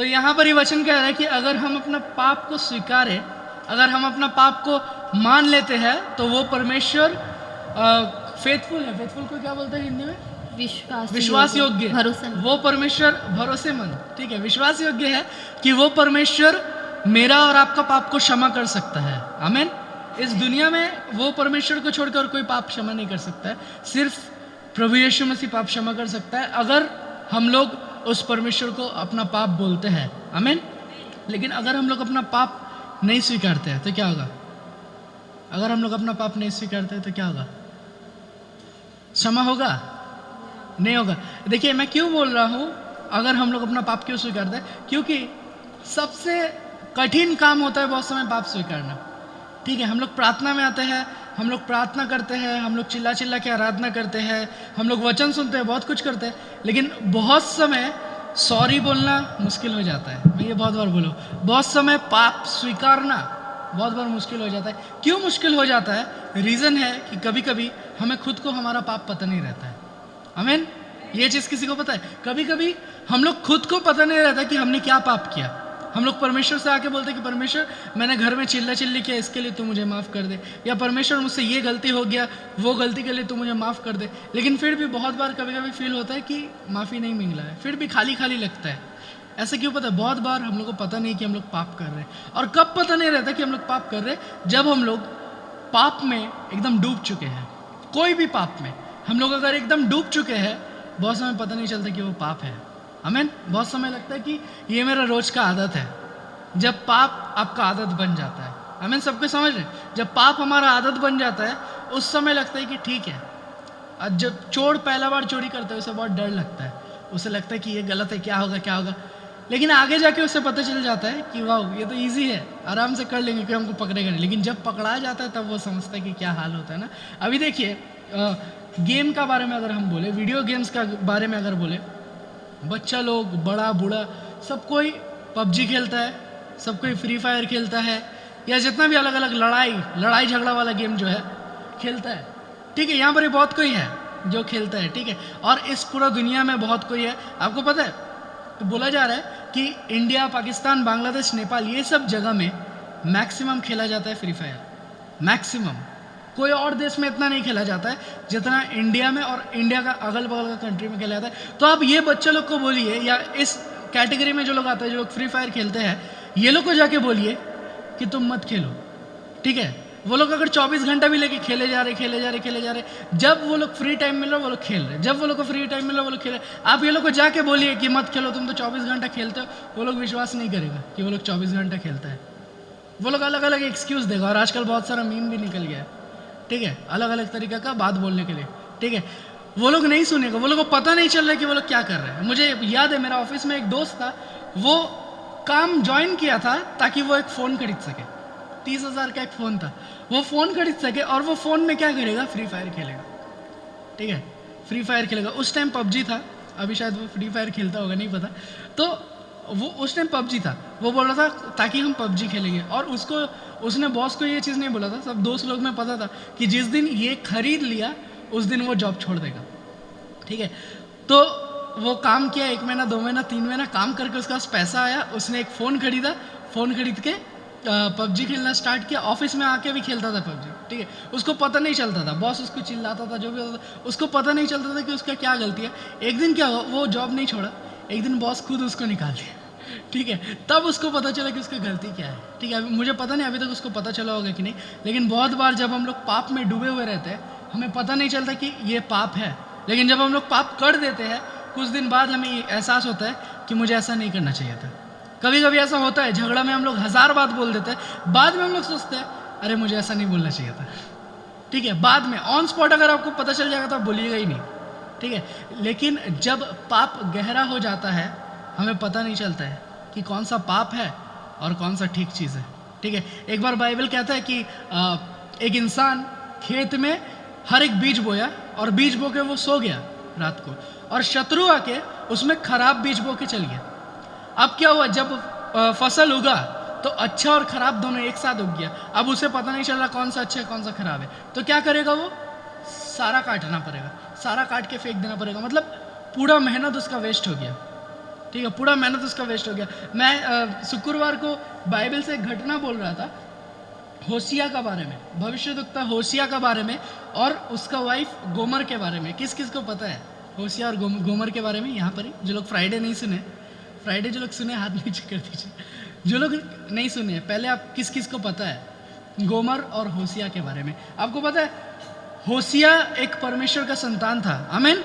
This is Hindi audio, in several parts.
तो यहाँ पर ये वचन कह रहा है कि अगर हम अपना पाप को स्वीकारें, अगर हम अपना पाप को मान लेते हैं, तो वो परमेश्वर फेथफुल है। फेथफुल को क्या बोलते हैं हिंदी में? विश्वास योग्य। वो परमेश्वर भरोसेमंद, ठीक है, विश्वास योग्य है कि वो परमेश्वर मेरा और आपका पाप को क्षमा कर सकता है। आमीन। इस दुनिया में वो परमेश्वर को छोड़कर कोई पाप क्षमा नहीं कर सकता है, सिर्फ प्रभु यीशु मसीह पाप क्षमा कर सकता है, अगर हम लोग उस परमेश्वर को अपना पाप बोलते हैं। आमीन। लेकिन अगर हम लोग अपना पाप नहीं स्वीकारते हैं तो क्या होगा? अगर हम लोग अपना पाप नहीं स्वीकारते हैं तो क्या होगा? क्षमा होगा? नहीं होगा। देखिए मैं क्यों बोल रहा हूँ अगर हम लोग अपना पाप क्यों स्वीकारते हैं? क्योंकि सबसे कठिन काम होता है बहुत समय पाप स्वीकारना। ठीक है, हम लोग प्रार्थना में आते हैं, हम लोग प्रार्थना करते हैं, हम लोग चिल्ला चिल्ला के आराधना करते हैं, हम लोग वचन सुनते हैं, बहुत कुछ करते हैं, लेकिन बहुत समय सॉरी बोलना मुश्किल हो जाता है। मैं ये बहुत बार बोलूँ, बहुत समय पाप स्वीकारना बहुत बार मुश्किल हो जाता है। क्यों मुश्किल हो जाता है? रीज़न है कि कभी कभी हमें खुद को हमारा पाप पता नहीं रहता है। आमीन। ये चीज़ किसी को पता है? कभी कभी हम लोग खुद को पता नहीं रहता कि हमने क्या पाप किया। हम लोग परमेश्वर से आके बोलते कि परमेश्वर मैंने घर में चिल्ला चिल्ली किया, इसके लिए तू मुझे माफ़ कर दे, या परमेश्वर मुझसे ये गलती हो गया, वो गलती के लिए तू मुझे माफ़ कर दे। लेकिन फिर भी बहुत बार कभी कभी फील होता है कि माफ़ी नहीं मिला है, फिर भी खाली खाली लगता है। ऐसा क्यों? पता है, बहुत बार हम लोग को पता नहीं कि हम लोग पाप कर रहे हैं। और कब पता नहीं रहता कि हम लोग पाप कर रहे हैं? जब हम लोग पाप में एकदम डूब चुके हैं। कोई भी पाप में हम लोग अगर एकदम डूब चुके हैं, बहुत समय पता नहीं चलता कि वो पाप है। आमीन। बहुत समय लगता है कि ये मेरा रोज का आदत है। जब पाप आपका आदत बन जाता है, आमीन, सबको समझ रहे? जब पाप हमारा आदत बन जाता है, उस समय लगता है कि ठीक है। और जब चोर पहला बार चोरी करता है उसे बहुत डर लगता है, उसे लगता है कि ये गलत है, क्या होगा क्या होगा। लेकिन आगे जाके उसे पता चल जाता है कि वाह ये तो ईजी है, आराम से कर लेंगे, कोई हमको पकड़ेगा नहीं। लेकिन जब पकड़ा जाता है तब वो समझता है कि क्या हाल होता है ना। अभी देखिए गेम का बारे में अगर हम बोले, वीडियो गेम्स का बारे में अगर बोले, बच्चा लोग बड़ा बूढ़ा सब कोई पबजी खेलता है, सब कोई फ्री फायर खेलता है, या जितना भी अलग अलग लड़ाई झगड़ा वाला गेम जो है खेलता है। ठीक है, यहाँ पर बहुत कोई है जो खेलता है। ठीक है, और इस पूरा दुनिया में बहुत कोई है। आपको पता है, तो बोला जा रहा है कि इंडिया, पाकिस्तान, बांग्लादेश, नेपाल, ये सब जगह में मैक्सिमम खेला जाता है फ्री फायर। मैक्सिमम कोई और देश में इतना नहीं खेला जाता है जितना इंडिया में और इंडिया का अगल बगल का कंट्री में खेला जाता है। तो आप ये बच्चे लोग को बोलिए, या इस कैटेगरी में जो लोग आते हैं, जो लोग फ्री फायर खेलते हैं, ये लोग को जाके बोलिए कि तुम मत खेलो। ठीक है, वो लोग अगर 24 घंटा भी लेके खेले जा रहे, जब वो लोग फ्री टाइम मिल रहा वो लोग खेल रहे, जब वो लोग को फ्री टाइम मिल रहा वो लोग खेल रहे। आप ये लोग को जाके बोलिए कि मत खेलो, तुम तो 24 घंटा खेलते हो, वो लोग विश्वास नहीं करेगा कि वो लोग 24 घंटा खेलता है। वो लोग अलग अलग एक्सक्यूज़ देगा, और आजकल बहुत सारा मीम भी निकल गया है। ठीक है, अलग अलग तरीके का बात बोलने के लिए। ठीक है, वो लोग नहीं सुनेगा, वो लोग को पता नहीं चल रहा है कि वो लोग क्या कर रहे हैं। मुझे याद है, मेरा ऑफिस में एक दोस्त था, वो काम ज्वाइन किया था ताकि वो एक फ़ोन खरीद सके। 30,000 का एक फ़ोन था, वो फ़ोन खरीद सके, और वो फ़ोन में क्या करेगा? फ्री फायर खेलेगा। ठीक है, फ्री फायर खेलेगा। उस टाइम पबजी था, अभी शायद वो फ्री फायर खेलता होगा, नहीं पता। तो वो उस टाइम पबजी था, वो बोल रहा था ताकि हम पबजी खेलेंगे। और उसने बॉस को ये चीज़ नहीं बोला था, सब दोस्त लोग में पता था कि जिस दिन ये खरीद लिया उस दिन वो जॉब छोड़ देगा। ठीक है, तो वो काम किया, 1 महीना 2 महीना 3 महीना काम करके उसके पास पैसा आया, उसने एक फ़ोन खरीदा, फ़ोन खरीद के पबजी खेलना स्टार्ट किया। ऑफिस में आके भी खेलता था पबजी। ठीक है, उसको पता नहीं चलता था, बॉस उसको चिल्लाता था, जो भी होता था, उसको पता नहीं चलता था कि उसका क्या गलती है। एक दिन क्या हुआ, वो जॉब नहीं छोड़ा, एक दिन बॉस खुद उसको निकाल दिया। ठीक है, तब उसको पता चला कि उसकी गलती क्या है। ठीक है, मुझे पता नहीं अभी तक उसको पता चला होगा कि नहीं, लेकिन बहुत बार जब हम लोग पाप में डूबे हुए रहते हैं, हमें पता नहीं चलता कि ये पाप है। लेकिन जब हम लोग पाप कर देते हैं, कुछ दिन बाद हमें एहसास होता है कि मुझे ऐसा नहीं करना चाहिए था। कभी कभी ऐसा होता है, झगड़ा में हम लोग 1000 बात बोल देते हैं, बाद में हम लोग सोचते हैं अरे मुझे ऐसा नहीं बोलना चाहिए था। ठीक है, बाद में ऑन स्पॉट अगर आपको पता चल जाएगा तो आप बोलिएगा ही नहीं। ठीक है, लेकिन जब पाप गहरा हो जाता है, हमें पता नहीं चलता है कि कौन सा पाप है और कौन सा ठीक चीज़ है। ठीक है, एक बार बाइबल कहता है कि एक इंसान खेत में हर एक बीज बोया, और बीज बो के वो सो गया रात को, और शत्रु आके उसमें खराब बीज बो के चल गया। अब क्या हुआ, जब फसल उगा तो अच्छा और खराब दोनों एक साथ उग गया। अब उसे पता नहीं चल रहा कौन सा अच्छा है कौन सा खराब है, तो क्या करेगा? वो सारा काटना पड़ेगा, सारा काट के फेंक देना पड़ेगा। मतलब पूरा मेहनत उसका वेस्ट हो गया। ठीक है, पूरा मेहनत उसका वेस्ट हो गया। मैं शुक्रवार को बाइबल से एक घटना बोल रहा था होशिया का बारे में, भविष्यद्वक्ता होशिया का बारे में और उसका वाइफ गोमर के बारे में। किस किस को पता है होशिया और गोमर के बारे में? यहाँ पर ही जो लोग फ्राइडे नहीं सुने, फ्राइडे जो लोग सुने हाथ नीचे कर दीजिए। जो लोग नहीं सुने पहले, आप किस किस को पता है गोमर और होशिया के बारे में? आपको पता है होशिया एक परमेश्वर का संतान था। आमीन।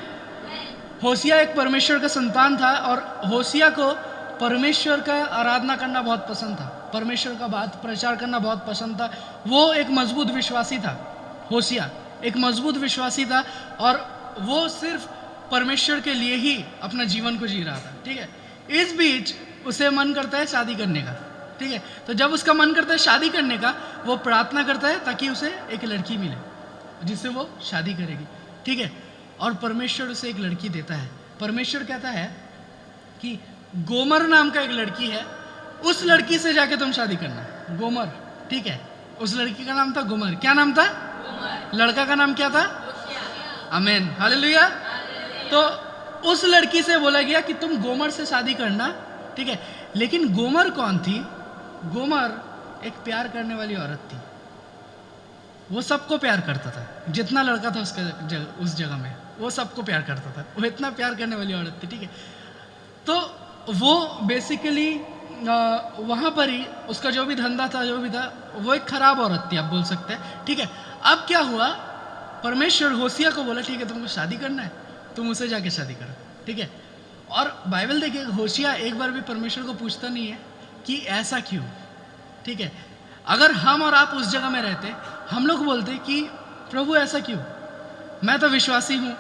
होशिया एक परमेश्वर का संतान था और होशिया को परमेश्वर का आराधना करना बहुत पसंद था, परमेश्वर का बात प्रचार करना बहुत पसंद था। वो एक मजबूत विश्वासी था। होशिया एक मजबूत विश्वासी था और वो सिर्फ परमेश्वर के लिए ही अपना जीवन को जी रहा था। ठीक है, इस बीच उसे मन करता है शादी करने का। ठीक है, तो जब उसका मन करता है शादी करने का, वो प्रार्थना करता है ताकि उसे एक लड़की मिले जिससे वो शादी करेगी। ठीक है, और परमेश्वर उसे एक लड़की देता है। परमेश्वर कहता है कि गोमर नाम का एक लड़की है, उस लड़की से जाके तुम शादी करना। गोमर, ठीक है, उस लड़की का नाम था गोमर। क्या नाम था? लड़का का नाम क्या था? आमीन, हालेलुया। तो उस लड़की से बोला गया कि तुम गोमर से शादी करना। ठीक है, लेकिन गोमर कौन थी? गोमर एक प्यार करने वाली औरत थी। वो सबको प्यार करता था, जितना लड़का था उस जगह में वो सबको प्यार करता था। वो इतना प्यार करने वाली औरत थी। ठीक है, तो वो बेसिकली वहाँ पर ही उसका जो भी धंधा था, जो भी था, वो एक खराब औरत थी, आप बोल सकते हैं। ठीक है, अब क्या हुआ, परमेश्वर होशिया को बोला ठीक है तुमको शादी करना है, तुम उसे जाके शादी करो। ठीक है, और बाइबल देखिए होशिया एक बार भी परमेश्वर को पूछता नहीं है कि ऐसा क्यों। ठीक है, अगर हम और आप उस जगह में रहते, हम लोग बोलते कि प्रभु ऐसा क्यों, मैं तो विश्वासी हूँ।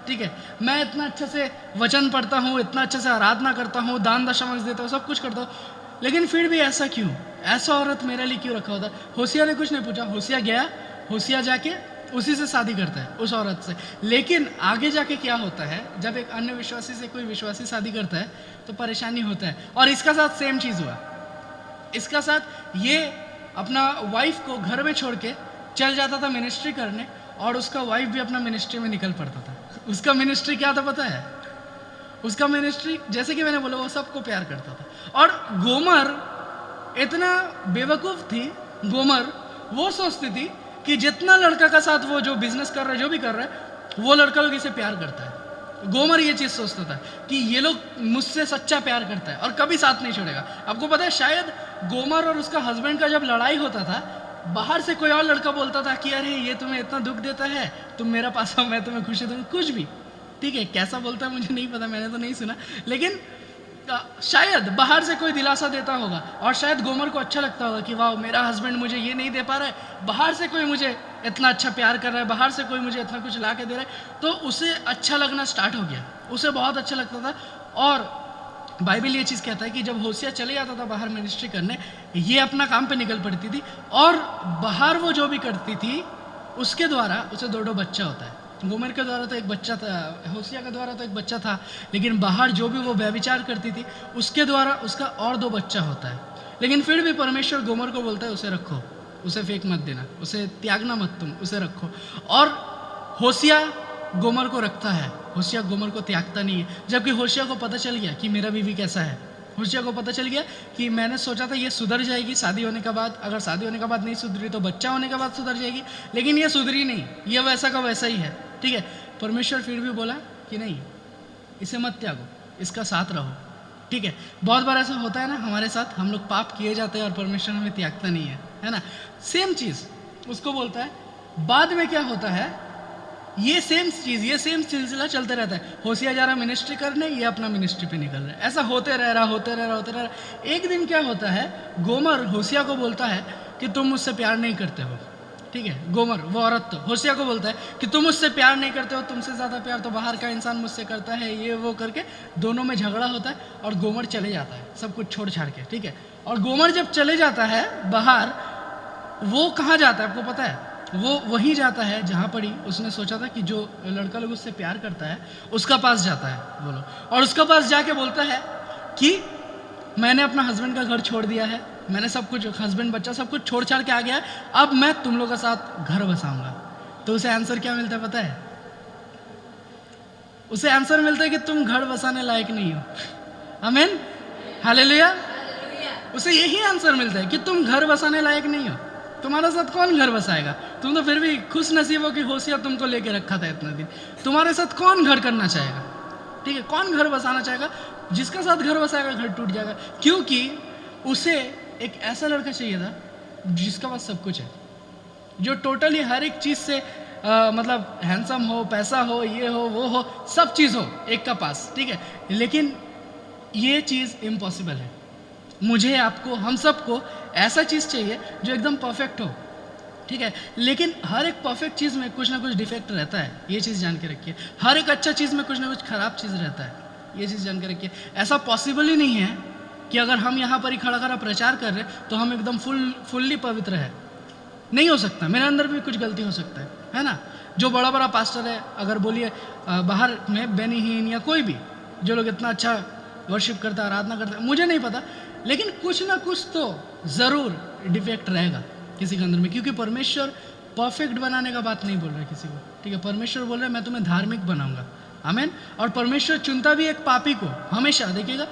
ठीक है, मैं इतना अच्छे से वचन पढ़ता हूँ, इतना अच्छे से आराधना करता हूँ, दान दशमांश देता हूँ, सब कुछ करता हूँ, लेकिन फिर भी ऐसा क्यों, ऐसा औरत मेरे लिए क्यों रखा होता। होशिया ने कुछ नहीं पूछा, होशिया गया, होशिया जाके उसी से शादी करता है, उस औरत से। लेकिन आगे जाके क्या होता है, जब एक अन्य विश्वासी से कोई विश्वासी शादी करता है तो परेशानी होता है। और इसका साथ सेम चीज़ हुआ। इसका साथ ये अपना वाइफ को घर में छोड़ के चल जाता था मिनिस्ट्री करने, और उसका वाइफ भी अपना मिनिस्ट्री में निकल पड़ता था। उसका मिनिस्ट्री क्या था पता है? उसका मिनिस्ट्री, जैसे कि मैंने बोला, वो सबको प्यार करता था। और गोमर इतना बेवकूफ़ थी, गोमर वो सोचती थी कि जितना लड़का का साथ वो जो बिजनेस कर रहा है, जो भी कर रहा है, वो लड़का लोग इसे प्यार करता है। गोमर ये चीज़ सोचता था कि ये लोग मुझसे सच्चा प्यार करता है और कभी साथ नहीं छोड़ेगा। आपको पता है शायद गोमर और उसका हस्बैंड का जब लड़ाई होता था, बाहर से कोई और लड़का बोलता था कि अरे ये तुम्हें इतना दुख देता है, तुम मेरा पास आओ, मैं तुम्हें खुशी दूंगा, कुछ भी। ठीक है, कैसा बोलता है मुझे नहीं पता, मैंने तो नहीं सुना, लेकिन शायद बाहर से कोई दिलासा देता होगा और शायद गोमर को अच्छा लगता होगा कि वाह मेरा हस्बैंड मुझे ये नहीं दे पा रहा है, बाहर से कोई मुझे इतना अच्छा प्यार कर रहा है, बाहर से कोई मुझे इतना कुछ ला के दे रहा है। तो उसे अच्छा लगना स्टार्ट हो गया, उसे बहुत अच्छा लगता था। और बाइबल ये चीज़ कहता है कि जब होशिया चले जाता था बाहर मिनिस्ट्री करने, ये अपना काम पे निकल पड़ती थी और बाहर वो जो भी करती थी उसके द्वारा उसे दो बच्चा होता है। गोमर के द्वारा तो एक बच्चा था, होशिया के द्वारा तो एक बच्चा था, लेकिन बाहर जो भी वो व्यभिचार करती थी उसके द्वारा उसका और 2 बच्चा होता है। लेकिन फिर भी परमेश्वर गोमर को बोलता है उसे रखो, उसे फेंक मत देना, उसे त्यागना मत, तुम उसे रखो। और होशिया गोमर को रखता है, होशिया गोमर को त्यागता नहीं है। जबकि होशिया को पता चल गया कि मेरा बीवी कैसा है, होशिया को पता चल गया कि मैंने सोचा था ये सुधर जाएगी शादी होने के बाद, अगर शादी होने के बाद नहीं सुधरी तो बच्चा होने के बाद सुधर जाएगी, लेकिन ये सुधरी नहीं, ये वैसा का वैसा ही है। ठीक है, परमेश्वर फिर भी बोला कि नहीं, इसे मत त्यागो, इसका साथ रहो। ठीक है, बहुत बार ऐसा होता है ना हमारे साथ, हम लोग पाप किए जाते हैं और परमेश्वर हमें त्यागता नहीं है ना। सेम चीज़ उसको बोलता है। बाद में क्या होता है, ये सेम चीज़, ये सेम सिलसिला चलते रहता है। होशिया जा रहा मिनिस्ट्री करने, ये अपना मिनिस्ट्री पे निकल रहा है, ऐसा होते रह रहा। एक दिन क्या होता है, गोमर होशिया को बोलता है कि तुम मुझसे प्यार नहीं करते हो। ठीक है, गोमर वो औरत तो होशिया को बोलता है कि तुम मुझसे प्यार नहीं करते हो, तुमसे ज़्यादा प्यार तो बाहर का इंसान मुझसे करता है, ये वो करके दोनों में झगड़ा होता है और गोमर चले जाता है सब कुछ छोड़ छाड़ के। ठीक है, और गोमर जब चले जाता है बाहर, वो कहाँ जाता है आपको पता है? वो वहीं जाता है जहाँ पर ही उसने सोचा था कि जो लड़का लोग उससे प्यार करता है उसका पास जाता है, बोलो, और उसका पास जाके बोलता है कि मैंने अपना हस्बैंड का घर छोड़ दिया है, मैंने सब कुछ, हस्बैंड बच्चा सब कुछ छोड़ छाड़ के आ गया है, अब मैं तुम लोग के साथ घर बसाऊंगा। तो उसे आंसर क्या मिलता है पता है? उसे आंसर मिलता है कि तुम घर बसाने लायक नहीं हो। आमीन, हालेलुया। उसे यही आंसर मिलता है कि तुम घर बसाने लायक नहीं हो। तुम्हारे साथ कौन घर बसाएगा? तुम तो फिर भी खुश नसीब हो कि होशिया तुमको लेके रखा था इतना दिन। तुम्हारे साथ कौन घर करना चाहेगा? ठीक है, कौन घर बसाना चाहेगा? जिसका साथ घर बसाएगा घर टूट जाएगा, क्योंकि उसे एक ऐसा लड़का चाहिए था जिसका पास सब कुछ है, जो टोटली हर एक चीज़ से मतलब हैंडसम हो, पैसा हो, ये हो, वो हो, सब चीज़ हो एक का पास, ठीक है। लेकिन ये चीज़ इम्पॉसिबल है। मुझे, आपको, हम सबको ऐसा चीज़ चाहिए जो एकदम परफेक्ट हो, ठीक है। लेकिन हर एक परफेक्ट चीज़ में कुछ ना कुछ डिफेक्ट रहता है, ये चीज़ जान के रखिए। हर एक अच्छा चीज़ में कुछ ना कुछ खराब चीज़ रहता है, ये चीज़ जान के रखिए। ऐसा पॉसिबल ही नहीं है कि अगर हम यहाँ पर ही खड़ा खड़ा प्रचार कर रहे हैं तो हम एकदम फुल्ली पवित्र है। नहीं हो सकता, मेरे अंदर भी कुछ गलती हो सकता है ना। जो बड़ा बड़ा पास्टर है, अगर बोलिए बाहर में बेनीहीन या कोई भी जो लोग इतना अच्छा वर्शिप करता है, आराधना करता है, मुझे नहीं पता, लेकिन कुछ ना कुछ तो ज़रूर डिफेक्ट रहेगा किसी के अंदर में, क्योंकि परमेश्वर परफेक्ट बनाने का बात नहीं बोल रहा है किसी को, ठीक है। परमेश्वर बोल रहा है मैं तुम्हें धार्मिक बनाऊंगा, आमीन। और परमेश्वर चुनता भी एक पापी को, हमेशा देखिएगा,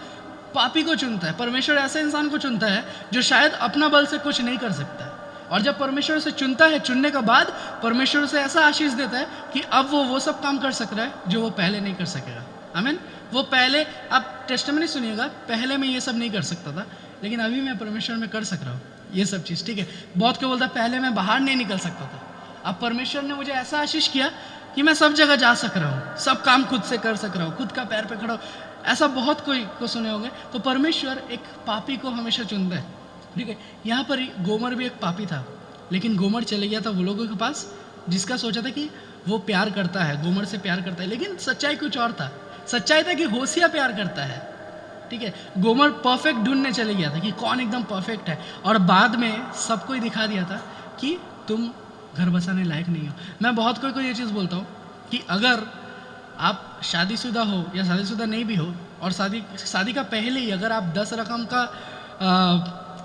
पापी को चुनता है। परमेश्वर ऐसे इंसान को चुनता है जो शायद अपना बल से कुछ नहीं कर सकता है, और जब परमेश्वर उसे चुनता है, चुनने के बाद परमेश्वर उसे ऐसा आशीष देता है कि अब वो सब काम कर सक रहा है जो वो पहले नहीं कर सकेगा, आमीन। वो पहले, आप टेस्टिमनी सुनिएगा, पहले मैं ये सब नहीं कर सकता था, लेकिन अभी मैं परमेश्वर में कर सक रहा हूँ ये सब चीज़, ठीक है। बहुत को बोलता पहले मैं बाहर नहीं निकल सकता था, अब परमेश्वर ने मुझे ऐसा आशीष किया कि मैं सब जगह जा सक रहा हूँ, सब काम खुद से कर सक रहा हूँ, खुद का पैर पे खड़ा हूँ। ऐसा बहुत कोई को सुने होंगे। तो परमेश्वर एक पापी को हमेशा चुनता है, ठीक है। यहाँ पर गोमर भी एक पापी था, लेकिन गोमर चले गया था वो लोगों के पास जिसका सोचा था कि वो प्यार करता है, गोमर से प्यार करता है, लेकिन सच्चाई कुछ और था। सच्चाई था कि होशिया प्यार करता है, ठीक है। गोमर परफेक्ट ढूंढने चले गया था कि कौन एकदम परफेक्ट है, और बाद में सबको ही दिखा दिया था कि तुम घर बसाने लायक नहीं हो। मैं बहुत कोई को ये चीज़ बोलता हूँ कि अगर आप शादीशुदा हो या शादीशुदा नहीं भी हो, और शादी का पहले ही अगर आप 10 रकम का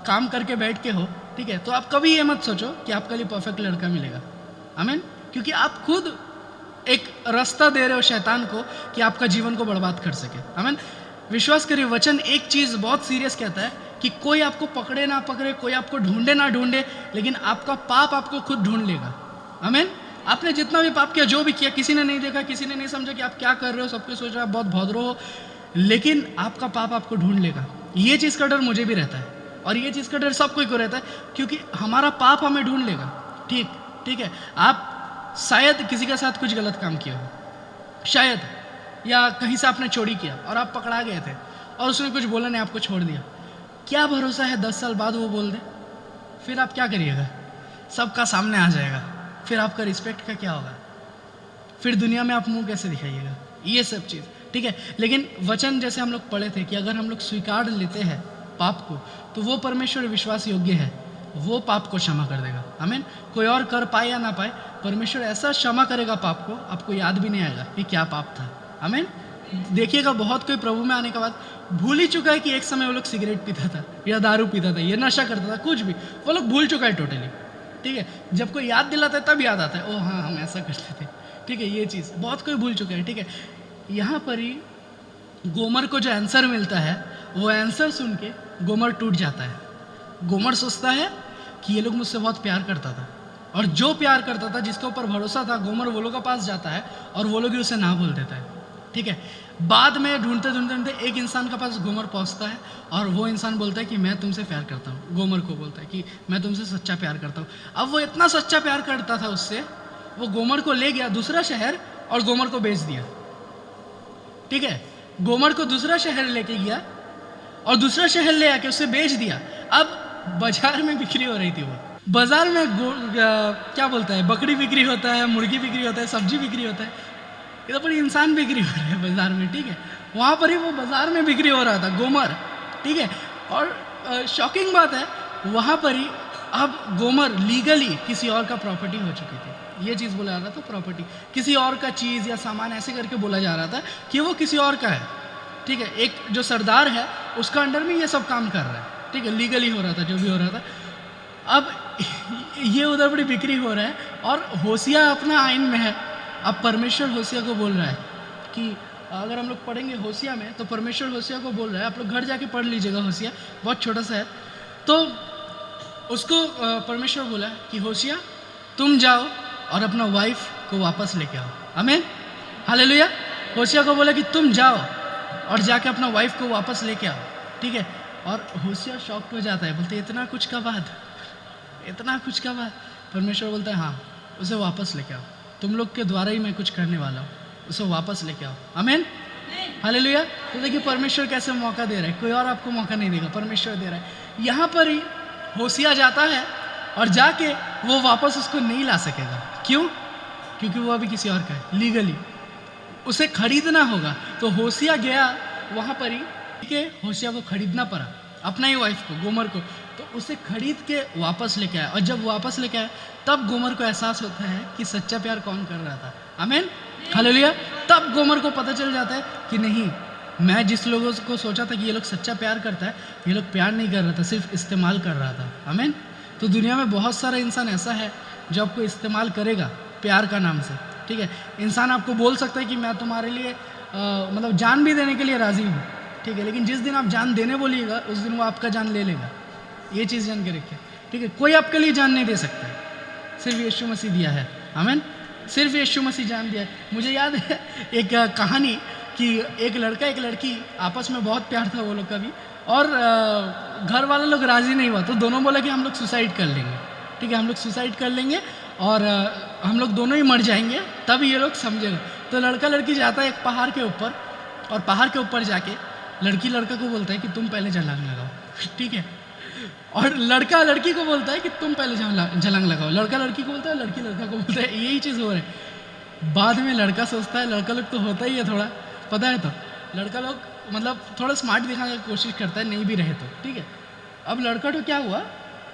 काम करके बैठ के हो, ठीक है, तो आप कभी ये मत सोचो कि आपके लिए परफेक्ट लड़का मिलेगा, आमीन। क्योंकि आप खुद एक रास्ता दे रहे हो शैतान को कि आपका जीवन को बर्बाद कर सके, आमीन। विश्वास करिए, वचन एक चीज़ बहुत सीरियस कहता है कि कोई आपको पकड़े ना पकड़े, कोई आपको ढूंढे ना ढूंढे, लेकिन आपका पाप आपको खुद ढूंढ लेगा, आमीन। आपने जितना भी पाप किया, जो भी किया, किसी ने नहीं देखा, किसी ने नहीं समझा कि आप क्या कर रहे हो, सबके सोच रहे हो आप बहुत भद्रो हो, लेकिन आपका पाप आपको ढूंढ लेगा। ये चीज़ का डर मुझे भी रहता है, और ये चीज़ का डर सब कोई को रहता है, क्योंकि हमारा पाप हमें ढूंढ लेगा, ठीक है। आप शायद किसी के साथ कुछ गलत काम किया हो, शायद, या कहीं से आपने चोरी किया और आप पकड़ा गए थे और उसने कुछ बोला नहीं, आपको छोड़ दिया। क्या भरोसा है 10 साल बाद वो बोल दे? फिर आप क्या करिएगा? सबका सामने आ जाएगा, फिर आपका रिस्पेक्ट का क्या होगा? फिर दुनिया में आप मुंह कैसे दिखाइएगा? ये सब चीज़, ठीक है। लेकिन वचन जैसे हम लोग पढ़े थे कि अगर हम लोग स्वीकार लेते हैं पाप को, तो वो परमेश्वर विश्वास योग्य है, वो पाप को क्षमा कर देगा, आमीन। कोई और कर पाए या ना पाए, परमेश्वर ऐसा क्षमा करेगा पाप को, आपको याद भी नहीं आएगा कि क्या पाप था, आमीन। देखिएगा, बहुत कोई प्रभु में आने के बाद भूल ही चुका है कि एक समय वो लोग सिगरेट पीता था या दारू पीता था या नशा करता था, कुछ भी वो लोग भूल चुका है टोटली, ठीक है। जब कोई याद दिलाता है तब याद आता है, ओ हाँ हम ऐसा करते थे, ठीक है। ये चीज़ बहुत कोई भूल चुका है, ठीक है। यहाँ पर ही गोमर को जो आंसर मिलता है, वो आंसर सुन के गोमर टूट जाता है। गोमर सोचता है कि ये लोग मुझसे बहुत प्यार करता था, और जो प्यार करता था, जिसके ऊपर भरोसा था, गोमर वो लोग के पास जाता है और वो लोग ही उसे ना बोल देता है, ठीक है। बाद में ढूंढते ढूंढते ढूंढते एक इंसान के पास गोमर पहुंचता है, और वो इंसान बोलता है कि मैं तुमसे प्यार करता हूँ। गोमर को बोलता है कि मैं तुमसे सच्चा प्यार करता हूँ। अब वो इतना सच्चा प्यार करता था उससे, वो गोमर को ले गया दूसरा शहर और गोमर को बेच दिया, ठीक है। गोमर को दूसरा शहर लेके गया और दूसरा शहर ले आके उसे बेच दिया। अब बाजार में बिक्री हो रही थी, वो बाजार में क्या बोलता है, बकरी बिक्री होता है, मुर्गी बिक्री होता है, सब्जी बिक्री होता है, इधर पर इंसान बिक्री हो रहा है बाजार में, ठीक है। वहाँ पर ही वो बाजार में बिक्री हो रहा था गोमर, ठीक है। और शॉकिंग बात है, वहाँ पर ही अब गोमर लीगली किसी और का प्रॉपर्टी हो चुकी थी। ये चीज़ बोला जा रहा था, प्रॉपर्टी किसी और का चीज़ या सामान ऐसे करके बोला जा रहा था कि वो किसी और का है, ठीक है। एक जो सरदार है उसका अंडर में ये सब काम कर रहा है, ठीक है। लीगली हो रहा था जो भी हो रहा था। अब ये उधर बड़ी बिक्री हो रहा है और होशिया अपना आइन में है। अब परमेश्वर होशिया को बोल रहा है कि अगर हम लोग पढ़ेंगे होशिया में, तो परमेश्वर होशिया को बोल रहा है, आप लोग घर जाके पढ़ लीजिएगा होशिया, बहुत छोटा सा है। तो उसको परमेश्वर बोला कि होशिया तुम जाओ और अपना वाइफ को वापस लेके आओ। आमीन, हालेलुया। होशिया को बोला कि तुम जाओ और जाके अपना वाइफ को वापस लेके आओ, ठीक है। और होशिया शॉक्ड हो जाता है, बोलते इतना कुछ का बाद, इतना कुछ का बाद। परमेश्वर बोलता है हाँ, उसे वापस लेके आओ, तुम लोग के द्वारा ही मैं कुछ करने वाला हूँ, उसे वापस लेके आओ। आमीन, हालेलुया। तो देखिए परमेश्वर कैसे मौका दे रहा है, कोई और आपको मौका नहीं देगा, परमेश्वर दे रहा है। यहाँ पर ही होशिया जाता है और जाके वो वापस उसको नहीं ला सकेगा। क्यों? क्योंकि वो अभी किसी और का है, लीगली उसे खरीदना होगा। तो होशिया गया वहाँ पर ही, ठीक है, होशिया को खरीदना पड़ा अपना ही वाइफ को, गोमर को। तो उसे खरीद के वापस लेके आया, और जब वापस लेके आया तब गोमर को एहसास होता है कि सच्चा प्यार कौन कर रहा था। आमीन, हालेलुया। तब गोमर को पता चल जाता है कि नहीं, मैं जिस लोगों को सोचा था कि ये लोग सच्चा प्यार करता है, ये लोग प्यार नहीं कर रहा था, सिर्फ इस्तेमाल कर रहा था। आमीन। तो दुनिया में बहुत सारा इंसान ऐसा है जो आपको इस्तेमाल करेगा प्यार का नाम से, ठीक है। इंसान आपको बोल सकता है कि मैं तुम्हारे लिए मतलब जान भी देने के लिए राज़ी हूँ, ठीक है, लेकिन जिस दिन आप जान देने बोलिएगा उस दिन वो आपका जान ले लेगा। ये चीज़ जान के रखिए, ठीक है। कोई आपके लिए जान नहीं दे सकता है, सिर्फ यीशु मसीह दिया है। आमीन, सिर्फ यीशु मसीह जान दिया है। मुझे याद है एक कहानी कि एक लड़का एक लड़की आपस में बहुत प्यार था वो लोग का भी, और घर वाले लोग राज़ी नहीं हुआ, तो दोनों बोला कि हम लोग सुसाइड कर लेंगे, ठीक है, हम लोग सुसाइड कर लेंगे और हम लोग दोनों ही मर जाएंगे, तब ये लोग समझेगा। तो लड़का लड़की जाता है एक पहाड़ के ऊपर, और पहाड़ के ऊपर जाके लड़की लड़का को बोलता है कि तुम पहले छलांग लगाओ, ठीक है, और लड़का लड़की को बोलता है कि तुम पहले छलांग लगाओ। लड़का लड़की को बोलता है, लड़की लड़का को बोलता है, यही चीज़ हो रहा है। बाद में लड़का सोचता है, लड़का लोग तो होता ही है थोड़ा, पता है, तो लड़का लोग मतलब थोड़ा स्मार्ट दिखाने की कोशिश करता है, नहीं भी रहे तो, ठीक है। अब लड़का तो क्या हुआ,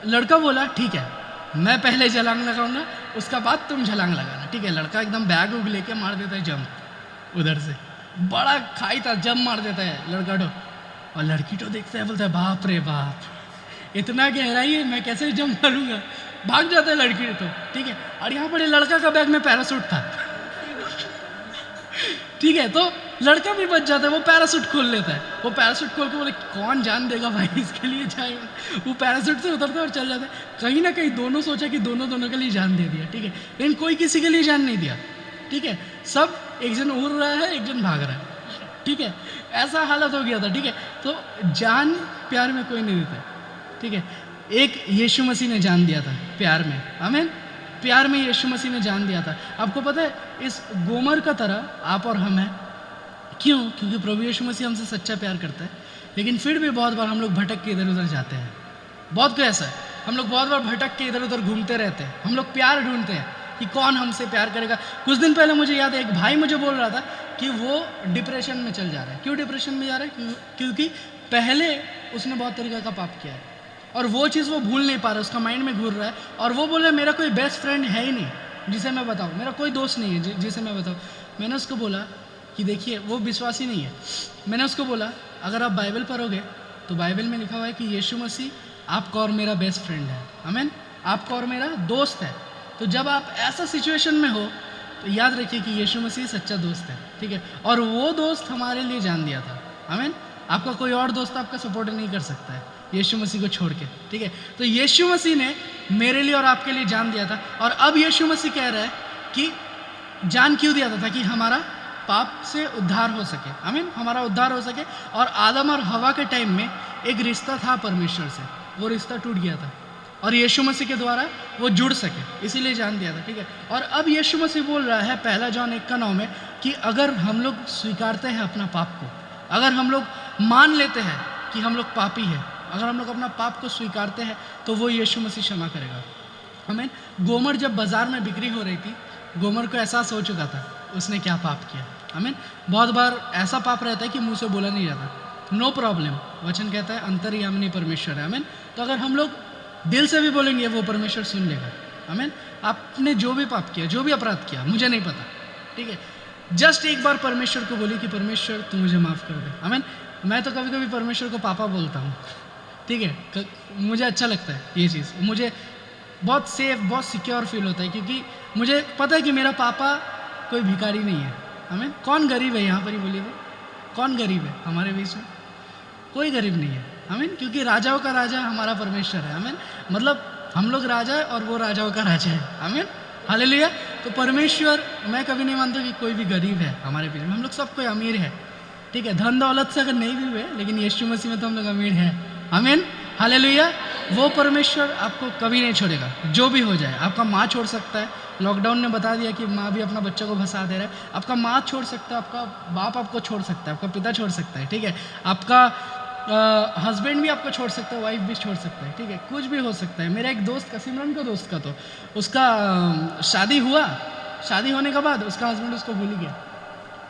लड़का बोला ठीक है मैं पहले छलांग लगाऊंगा, उसका बाद तुम छलांग लगाना, ठीक है। लड़का एकदम बैग उग लेके मार देता है जंप, उधर से बड़ा खाई था, जंप मार देता है लड़का तो, और लड़की तो देखता है, बोलता है बाप रे बाप, इतना गहराई है, मैं कैसे जंप मारूंगा, भाग जाता है लड़की तो, ठीक है। और यहाँ पर लड़का का बैग में पैरासूट था, ठीक है, तो लड़का भी बच जाता है, वो पैरासूट खोल लेता है, वो पैरासूट खोल के बोले कौन जान देगा भाई, इसके लिए जाएगा, वो पैरासूट से उतरता है और चल जाता है। कहीं ना कहीं दोनों सोचा कि दोनों के लिए जान दे दिया, ठीक है, लेकिन कोई किसी के लिए जान नहीं दिया, ठीक है। सब एक जन उड़ रहा है, एक जन भाग रहा है, ठीक है, ऐसा हालत हो गया था, ठीक है। तो जान प्यार में कोई नहीं देता, ठीक है। एक यीशु मसीह ने जान दिया था प्यार में, आमीन, प्यार में यीशु मसीह ने जान दिया था। आपको पता है इस गोमर का तरह आप और हम हैं, क्यों? क्योंकि प्रभु यीशु मसीह हमसे सच्चा प्यार करता है, लेकिन फिर भी बहुत बार हम लोग भटक के इधर उधर जाते हैं। बहुत कोई ऐसा है, हम लोग बहुत बार भटक के इधर उधर घूमते रहते हैं, हम लोग प्यार ढूंढते हैं कि कौन हमसे प्यार करेगा। कुछ दिन पहले मुझे याद है एक भाई मुझे बोल रहा था कि वो डिप्रेशन में चल जा रहा है। क्यों डिप्रेशन में जा रहा है? क्योंकि पहले उसने बहुत तरीक़े का पाप किया है और वो चीज़ वो भूल नहीं पा रहा, उसका माइंड में घूर रहा है, और वो बोल रहा है मेरा कोई बेस्ट फ्रेंड है ही नहीं जिसे मैं बताऊँ, मेरा कोई दोस्त नहीं है जिसे मैं बताऊँ। मैंने उसको बोला कि देखिए, वो विश्वासी नहीं है। मैंने उसको बोला अगर आप बाइबल पढ़ोगे तो बाइबल में लिखा हुआ है कि यीशु मसीह आपका और मेरा बेस्ट फ्रेंड है, आमीन, आपका और मेरा दोस्त है। तो जब आप ऐसा सिचुएशन में हो तो याद रखिए कि यीशु मसीह सच्चा दोस्त है, ठीक है, और वो दोस्त हमारे लिए जान दिया था, आमीन। आपका कोई और दोस्त आपका सपोर्ट नहीं कर सकता है यीशु मसीह को छोड़ के, ठीक है। तो यीशु मसीह ने मेरे लिए और आपके लिए जान दिया था, और अब यीशु मसीह कह रहा है कि जान क्यों दिया था? ताकि हमारा पाप से उद्धार हो सके, आमीन, हमारा उद्धार हो सके। और आदम और हवा के टाइम में एक रिश्ता था परमेश्वर से, वो रिश्ता टूट गया था, और यीशु मसीह के द्वारा वो जुड़ सके, इसीलिए जान दिया था, ठीक है। और अब यीशु मसीह बोल रहा है पहला जॉन 1:9 में कि अगर हम लोग स्वीकारते हैं अपना पाप को, अगर हम लोग मान लेते हैं कि हम लोग पापी हैं, अगर हम लोग अपना पाप को स्वीकारते हैं तो वो यीशु मसीह क्षमा करेगा, आमीन। गोमर जब बाजार में बिक्री हो रही थी, गोमर को एहसास हो चुका था उसने क्या पाप किया, आमीन। बहुत बार ऐसा पाप रहता है कि मुंह से बोला नहीं जाता, नो प्रॉब्लम, वचन कहता है अंतर्यामिनी परमेश्वर है, आमीन। तो अगर हम लोग दिल से भी बोलेंगे वो परमेश्वर सुन लेगा, आमीन। आपने जो भी पाप किया, जो भी अपराध किया, मुझे नहीं पता, ठीक है, जस्ट एक बार परमेश्वर को बोलिए कि परमेश्वर तू मुझे माफ़ कर दे, आमीन। मैं तो कभी कभी परमेश्वर को पापा बोलता हूँ, ठीक है, मुझे अच्छा लगता है ये चीज़, मुझे बहुत सेफ, बहुत सिक्योर फील होता है, क्योंकि मुझे पता है कि मेरा पापा कोई भिखारी नहीं है, आमीन। कौन गरीब है यहाँ पर ही बोलिए तो, कौन गरीब है हमारे बीच में? कोई गरीब नहीं है, आमीन, क्योंकि राजाओं का राजा हमारा परमेश्वर है, आमीन। मतलब हम लोग राजा है और वो राजाओं का राजा है, आमीन, हालेलुया। तो परमेश्वर, मैं कभी नहीं मानता कि कोई भी गरीब है हमारे बीच में, हम लोग सब कोई अमीर है, ठीक है। धन दौलत से अगर नहीं भी हुए, लेकिन यीशु मसीह में तो हम लोग अमीर हैं, आमीन, हालेलुया। वो परमेश्वर आपको कभी नहीं छोड़ेगा, जो भी हो जाए। आपका माँ छोड़ सकता है, लॉकडाउन ने बता दिया कि माँ भी अपना बच्चा को फंसा दे रहा है। आपका माँ छोड़ सकता है, आपका बाप आपको छोड़ सकता है, आपका पिता छोड़ सकता है, ठीक है। आपका हस्बैंड भी आपको छोड़ सकता है, वाइफ भी छोड़ सकता है, ठीक है। कुछ भी हो सकता है। मेरा एक दोस्त का, सिमरन का दोस्त का, तो उसका शादी हुआ, शादी होने के बाद उसका हस्बैंड उसको भूल गया,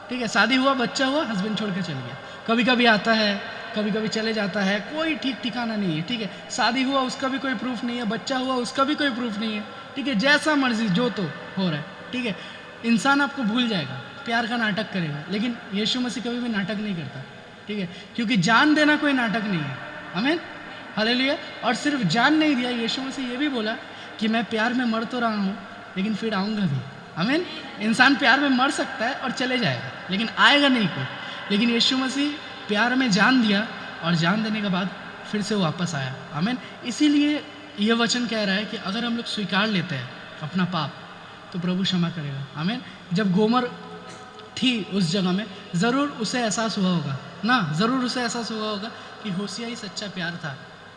ठीक है। शादी हुआ, बच्चा हुआ, हस्बैंड छोड़ के चल गया। कभी कभी आता है, कभी कभी चले जाता है, कोई ठीक ठिकाना नहीं है, ठीक है। शादी हुआ, उसका भी कोई प्रूफ नहीं है, बच्चा हुआ, उसका भी कोई प्रूफ नहीं है, ठीक है। जैसा मर्जी जो तो हो रहा है, ठीक है। इंसान आपको भूल जाएगा, प्यार का नाटक करेगा, लेकिन यीशु मसीह कभी भी नाटक नहीं करता, ठीक है, क्योंकि जान देना कोई नाटक नहीं है, आमीन, हालेलुया। और सिर्फ जान नहीं दिया, यीशु मसीह ये भी बोला कि मैं प्यार में मर तो रहा हूँ, लेकिन फिर आऊँगा भी, आमीन। इंसान प्यार में मर सकता है और चले जाएगा, लेकिन आएगा नहीं कोई। लेकिन यीशु मसीह प्यार में जान दिया, और जान देने के बाद फिर से वापस आया, आमीन। इसीलिए यह वचन कह रहा है कि अगर हम लोग स्वीकार लेते हैं अपना पाप, तो प्रभु क्षमा करेगा, आमीन। जब गोमर थी उस जगह में, ज़रूर उसे एहसास हुआ होगा ना, ज़रूर उसे एहसास हुआ होगा कि होसिया ही सच्चा प्यार था,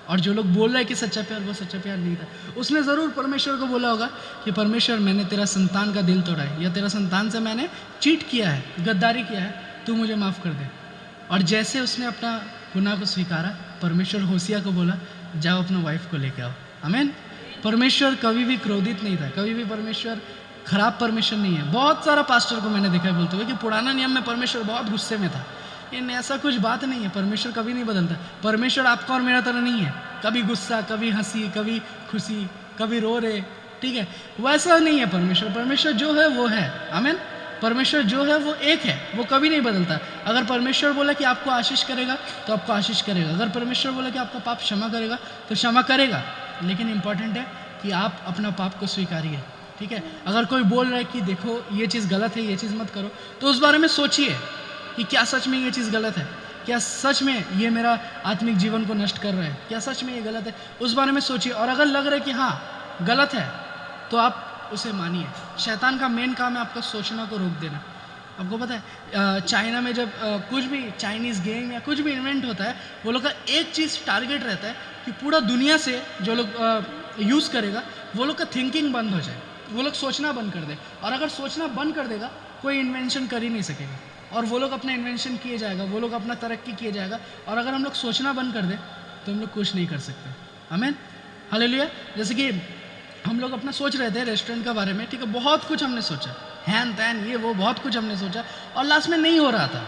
और जो लोग बोल रहे हैं कि सच्चा प्यार, वो सच्चा प्यार नहीं था। उसने ज़रूर परमेश्वर को बोला होगा कि परमेश्वर, मैंने तेरा संतान का दिल तोड़ा है, या तेरा संतान से मैंने चीट किया है, गद्दारी किया है, तू मुझे माफ़ कर दे। और जैसे उसने अपना गुनाह को स्वीकारा, परमेश्वर होसिया को बोला, जाओ अपना वाइफ को लेके आओ, आमीन। परमेश्वर कभी भी क्रोधित नहीं था, कभी भी परमेश्वर खराब परमेश्वर नहीं है। बहुत सारा पास्टर को मैंने देखा है बोलते हुए कि पुराना नियम में परमेश्वर बहुत गुस्से में था। इन ऐसा कुछ बात नहीं है, परमेश्वर कभी नहीं बदलता। परमेश्वर आपका और मेरा तरह नहीं है, कभी गुस्सा, कभी हंसी, कभी खुशी, कभी रो रहे, ठीक है, वैसा नहीं है परमेश्वर। परमेश्वर जो है वो है, आमीन। परमेश्वर जो है वो एक है, वो कभी नहीं बदलता। अगर परमेश्वर बोला कि आपको आशीष करेगा, तो आपको आशीष करेगा। अगर परमेश्वर बोला कि आपका पाप क्षमा करेगा, तो क्षमा करेगा। लेकिन इंपॉर्टेंट है कि आप अपना पाप को स्वीकारिए, ठीक है। अगर कोई बोल रहा है कि देखो ये चीज़ गलत है, ये चीज़ मत करो, तो उस बारे में सोचिए कि क्या सच में ये चीज़ गलत है, क्या सच में ये मेरा आत्मिक जीवन को नष्ट कर रहा है, क्या सच में ये गलत है, उस बारे में सोचिए। और अगर लग रहा है कि हाँ गलत है, तो आप उसे मानिए। शैतान का मेन काम है आपका सोचना को रोक देना। आपको पता है चाइना में जब कुछ भी चाइनीज़ गेम या कुछ भी इन्वेंट होता है, वो लोग का एक चीज़ टारगेट रहता है कि पूरा दुनिया से जो लोग यूज़ करेगा, वो लोग का थिंकिंग बंद हो जाए, वो लोग सोचना बंद कर दे। और अगर सोचना बंद कर देगा, कोई इन्वेंशन कर ही नहीं सकेगा, और वो लोग अपना इन्वेंशन किए जाएगा, वो लोग अपना तरक्की किए जाएगा। और अगर हम लोग सोचना बंद कर दे, तो हम लोग कुछ नहीं कर सकते, आमीन, हालेलुया। जैसे कि हम लोग अपना सोच रहे थे रेस्टोरेंट के बारे में, ठीक है, बहुत कुछ हमने सोचा, हैन तैन ये वो, बहुत कुछ हमने सोचा, और लास्ट में नहीं हो रहा था।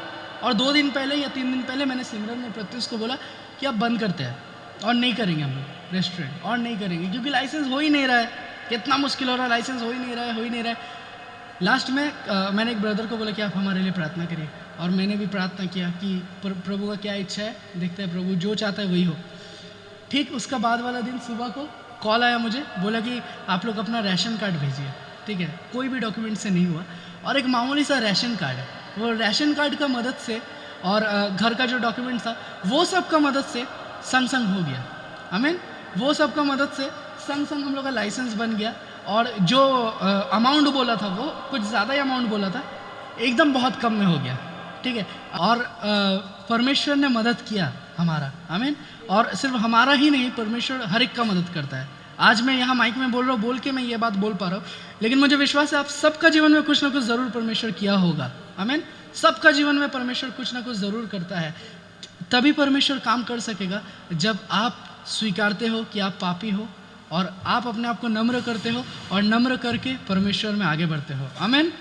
और 2 दिन पहले या 3 दिन पहले मैंने सिमरन और प्रत्युष को बोला कि आप बंद करते हैं, और नहीं करेंगे हम लोग रेस्टोरेंट, और नहीं करेंगे, क्योंकि लाइसेंस हो ही नहीं रहा है। कितना मुश्किल हो रहा है, लाइसेंस हो ही नहीं रहा है, हो ही नहीं रहा है। लास्ट में मैंने एक ब्रदर को बोला कि आप हमारे लिए प्रार्थना करिए, और मैंने भी प्रार्थना किया कि प्रभु का क्या इच्छा है, देखते हैं प्रभु जो चाहता है वही हो। ठीक उसका बाद वाला दिन सुबह को कॉल आया मुझे, बोला कि आप लोग अपना राशन कार्ड भेजिए, ठीक है, कोई भी डॉक्यूमेंट से नहीं हुआ, और एक मामूली सा राशन कार्ड है, वो राशन कार्ड का मदद से, और घर का जो डॉक्यूमेंट था वो सब का मदद से संग संग हो गया, आमीन। वो सब का मदद से संग संग हम लोग का लाइसेंस बन गया, और जो अमाउंट बोला था वो कुछ ज़्यादा ही अमाउंट बोला था, एकदम बहुत कम में हो गया, ठीक है। और परमेश्वर ने मदद किया हमारा, आमीन। और सिर्फ हमारा ही नहीं, परमेश्वर हर एक का मदद करता है। आज मैं यहाँ माइक में बोल रहा हूँ, बोल के मैं ये बात बोल पा रहा हूँ, लेकिन मुझे विश्वास है आप सबका जीवन में कुछ ना कुछ ज़रूर परमेश्वर किया होगा, आमीन। सबका जीवन में परमेश्वर कुछ ना कुछ ज़रूर करता है। तभी परमेश्वर काम कर सकेगा जब आप स्वीकारते हो कि आप पापी हो, और आप अपने आप को नम्र करते हो, और नम्र करके परमेश्वर में आगे बढ़ते हो, आमीन।